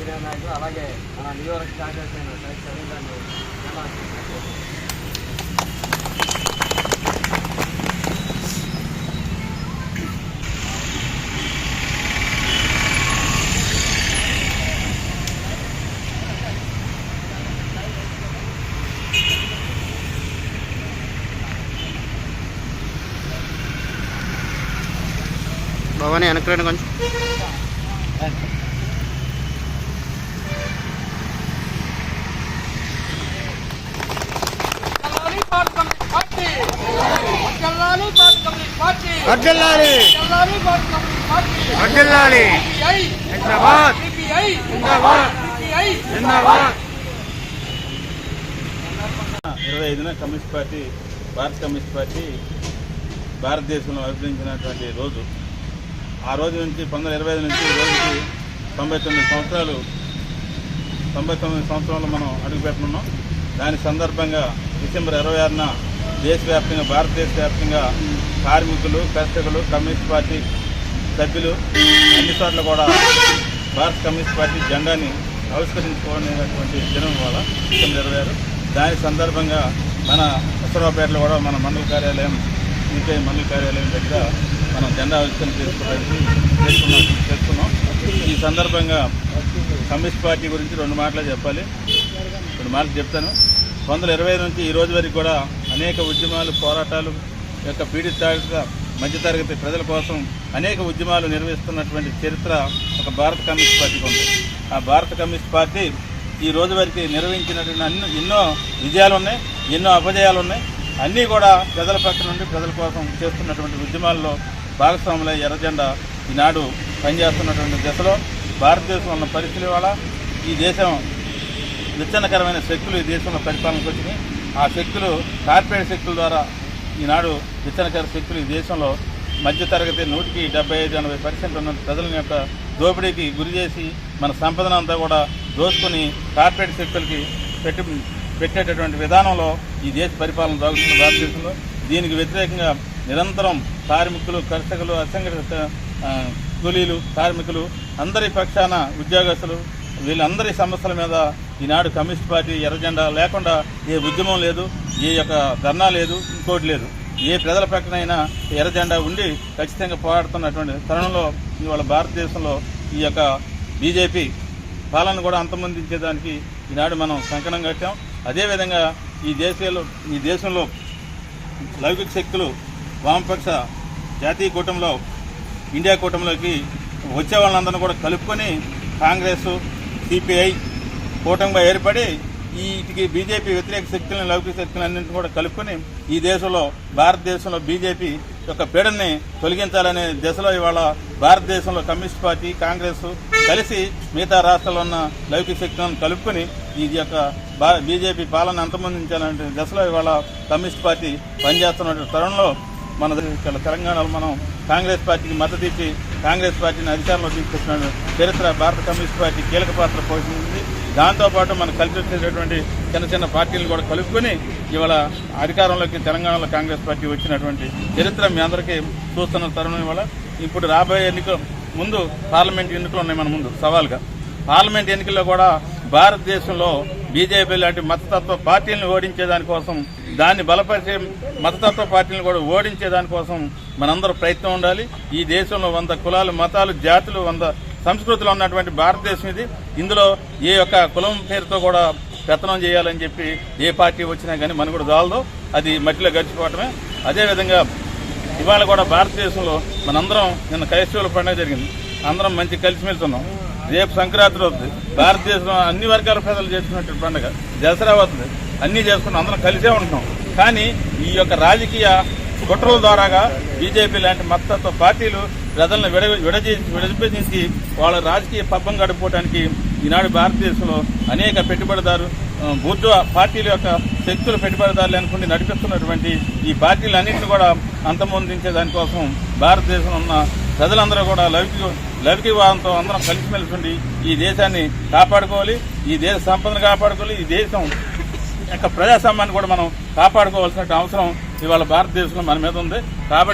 Senior నాయకులు అలాగే మన నియోజకవర్గ కాంగ్రెస్ అయిన సైన్స్ భవానీ వెనక్కి కొంచెం కమ్యూనిస్ట్ పార్టీ భారత కమ్యూనిస్ట్ పార్టీ భారతదేశంలో అభివృద్ధించినటువంటి రోజు. ఆ రోజు నుంచి 1925 నుంచి ఈ రోజుకి 99 సంవత్సరాలు మనం అడుగుపెట్టున్నాం. దాని సందర్భంగా డిసెంబర్ 26న దేశవ్యాప్తంగా భారతదేశ వ్యాప్తంగా కార్మికులు, కర్షకులు, కమ్యూనిస్ట్ పార్టీ సభ్యులు అన్ని చోట్ల కూడా భారత కమ్యూనిస్ట్ పార్టీ జెండాని ఆవిష్కరించుకోవడానికి దినం వల్ల డిసెంబర్ 26. దాని సందర్భంగా మన ఉత్తరాపేటలో కూడా మన మండల కార్యాలయం సిపిఐ మండల కార్యాలయం దగ్గర మనం జెండా ఆవిష్కరణ చేసుకున్నాం. ఈ సందర్భంగా కమ్యూనిస్ట్ పార్టీ గురించి 2 మాటలే చెప్పాలి. 2 మాటలు చెప్తాను. 1925 నుంచి ఈ రోజు వరకు కూడా అనేక ఉద్యమాలు, పోరాటాలు యొక్క పీడిత మధ్యతరగతి ప్రజల కోసం అనేక ఉద్యమాలు నిర్వహిస్తున్నటువంటి చరిత్ర ఒక భారత కమ్యూనిస్ట్ పార్టీకి ఉంది. ఆ భారత కమ్యూనిస్ట్ పార్టీ ఈ రోజు వరకు నిర్వహించినటువంటి ఎన్నో విజయాలు ఉన్నాయి, ఎన్నో అపజయాలు ఉన్నాయి. అన్నీ కూడా ప్రజల పక్క నుండి ప్రజల కోసం చేస్తున్నటువంటి ఉద్యమాల్లో భాగస్వాములై ఎర్రజెండా ఈనాడు పనిచేస్తున్నటువంటి దశలో భారతదేశంలో ఉన్న పరిస్థితుల వల్ల ఈ దేశం విచ్ఛిన్నకరమైన శక్తులు ఈ దేశంలో పరిపాలనకు వచ్చినాయి. ఆ శక్తులు కార్పొరేట్ శక్తుల ద్వారా ఈనాడు విచ్ఛిన్నకర శక్తులు ఈ దేశంలో మధ్యతరగతి 75-80% ఉన్న ప్రజల యొక్క దోపిడీకి గురి చేసి మన సంపదను అంతా కూడా దోచుకుని కార్పొరేట్ శక్తులకి పెట్టేటటువంటి విధానంలో ఈ దేశ పరిపాలన సాగుతున్న భారతదేశంలో. దీనికి వ్యతిరేకంగా నిరంతరం కార్మికులు, కర్షకులు, అసంఘటిత కూలీలు, కార్మికులు అందరి పక్షాన ఉద్యోగస్తులు వీళ్ళందరి సమస్యల మీద ఈనాడు కమ్యూనిస్ట్ పార్టీ ఎర్రజెండా లేకుండా ఏ ఉద్యమం లేదు, ఏ యొక్క ధర్నా లేదు, ఇంకోటి లేదు. ఏ ప్రజల పక్కనైనా ఎర్రజెండా ఉండి ఖచ్చితంగా పోరాడుతున్నటువంటి తరుణంలో ఇవాళ భారతదేశంలో ఈ యొక్క బీజేపీ పాలన కూడా అంతమొందించేదానికి ఈనాడు మనం కంకణం కట్టాం. అదేవిధంగా ఈ దేశంలో లౌకిక శక్తులు వామపక్ష జాతీయ కూటమిలో ఇండియా కూటమిలోకి వచ్చే వాళ్ళందరినీ కూడా కలుపుకొని కాంగ్రెస్, సిపిఐ కూటమిగా ఏర్పడి వీటికి బీజేపీ వ్యతిరేక శక్తులను, లౌకిక శక్తులన్నింటినీ కూడా కలుపుకొని ఈ దేశంలో భారతదేశంలో బీజేపీ యొక్క పీడని తొలగించాలనే దిశలో ఇవాళ భారతదేశంలో కమ్యూనిస్ట్ పార్టీ, కాంగ్రెస్ కలిసి మిగతా రాష్ట్రాల్లో ఉన్న లౌకిక శక్తులను కలుపుకొని ఈ యొక్క బీజేపీ పాలన అంతమొందించాలనే దశలో ఇవాళ కమ్యూనిస్ట్ పార్టీ పనిచేస్తున్న తరుణంలో మన తెలంగాణలో మనం కాంగ్రెస్ పార్టీకి మద్దతు ఇచ్చి కాంగ్రెస్ పార్టీని అధికారంలో తీసుకొచ్చిన చరిత్ర భారత కమ్యూనిస్ట్ పార్టీ కీలక పాత్ర పోషించింది. దాంతోపాటు మనం కలిసి వచ్చేటటువంటి చిన్న పార్టీలు కూడా కలుపుకొని ఇవాళ అధికారంలోకి తెలంగాణలో కాంగ్రెస్ పార్టీ వచ్చినటువంటి చరిత్ర మీ అందరికీ చూస్తున్న తరుణం. ఇవాళ ఇప్పుడు రాబోయే ముందు పార్లమెంట్ ఎన్నికలు ఉన్నాయి మన ముందు సవాల్గా. పార్లమెంట్ ఎన్నికల్లో కూడా భారతదేశంలో బీజేపీ లాంటి మతతత్వ పార్టీలను ఓడించేదానికోసం, దాన్ని బలపరిచే మతతత్వ పార్టీలను కూడా ఓడించేదానికోసం మనందరూ ప్రయత్నం ఉండాలి. ఈ దేశంలో 100 కులాలు, మతాలు, జాతులు, 100 సంస్కృతులు ఉన్నటువంటి భారతదేశం ఇది. ఇందులో ఏ యొక్క కులం పేరుతో కూడా పెత్తనం చేయాలని చెప్పి ఏ పార్టీ వచ్చినా కానీ మన కూడా జాలదు, అది మట్టిలో గడిచిపోవటమే. అదేవిధంగా ఇవాళ కూడా భారతదేశంలో మనందరం నిన్న క్రైస్తవుల పండుగ జరిగింది, అందరం మంచి కలిసిమెలిసి ఉన్నాం. రేపు సంక్రాంతి వస్తుంది, భారతదేశంలో అన్ని వర్గాల ప్రజలు చేసుకున్నట్టు పండుగ. దసరా వస్తుంది, అన్నీ చేసుకున్నాం, అందరం కలిసే ఉంటున్నాం. కానీ ఈ యొక్క రాజకీయ కుట్రల ద్వారాగా బీజేపీ లాంటి మతతత్వ పార్టీలు ప్రజలను విడదీసి వాళ్ళ రాజకీయ పబ్బం గడుపుకోవడానికి ఈనాడు భారతదేశంలో అనేక పెట్టుబడిదారు బూర్జువా పార్టీల యొక్క శక్తులు పెట్టుబడిదారులు అనుకుని నడిపిస్తున్నటువంటి ఈ పార్టీలన్నింటినీ కూడా అంతమొందించే దానికోసం భారతదేశంలో ఉన్న ప్రజలందరూ కూడా లౌకికవాదంతో అందరం కలిసిమెలిసి ఉండి ఈ దేశాన్ని కాపాడుకోవాలి, ఈ దేశ సంపదను కాపాడుకోవాలి, ఈ దేశం యొక్క ప్రజాస్వామ్యాన్ని కూడా మనం కాపాడుకోవాల్సిన అవసరం ఇవాళ భారతదేశంలో మన మీద ఉంది. కాబట్టి